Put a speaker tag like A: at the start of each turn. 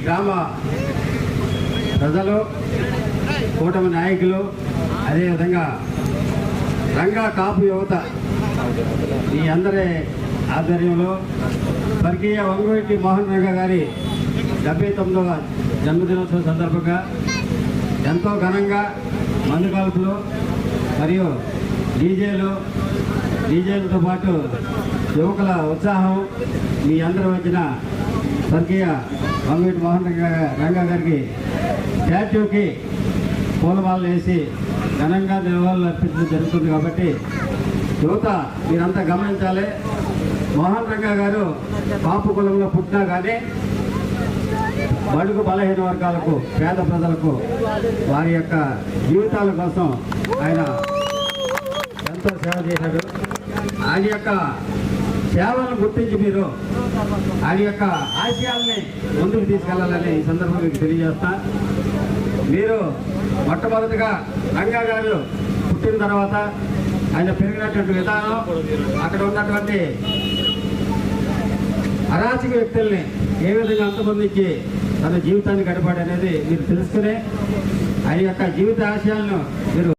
A: గ్రామ ప్రజలు, కూటమి నాయకులు, అదేవిధంగా రంగా కాపు యువత ఈ అందరి ఆధ్వర్యంలో స్వర్గీయ వంగవీటి మోహన్ రంగా గారి 79వ జన్మదినోత్సవం సందర్భంగా ఎంతో ఘనంగా మందు కాల్పులు మరియు డీజేలతో పాటు యువకుల ఉత్సాహం మీ అందరి వచ్చిన స్వర్గీయ వంగవీటి మోహన్ రంగా గారికి స్టాచ్యూకి పూలమాలలు వేసి ఘనంగా నివాళులు అర్పించడం జరుగుతుంది. కాబట్టి యువత మీరంతా గమనించాలి. మోహన్ రంగా గారు కాపు కులంలో పుట్టినా కానీ బడుగు బలహీన వర్గాలకు, పేద ప్రజలకు వారి యొక్క జీవితాల కోసం ఆయన ఎంతో సేవ చేశాడు. ఆయన యొక్క సేవలను గుర్తించి మీరు ఆయన యొక్క ఆశయాల్ని ముందుకు తీసుకెళ్లాలని ఈ సందర్భంగా మీకు తెలియజేస్తా. మీరు మొట్టమొదటిగా రంగా గారు పుట్టిన తర్వాత ఆయన పెరిగినటువంటి విధానం, అక్కడ ఉన్నటువంటి అరాచక వ్యక్తుల్ని ఏ విధంగా అంతమందించి తన జీవితాన్ని గడపాడు అనేది మీరు తెలుసుకునే ఆయన యొక్క జీవిత ఆశయాలను మీరు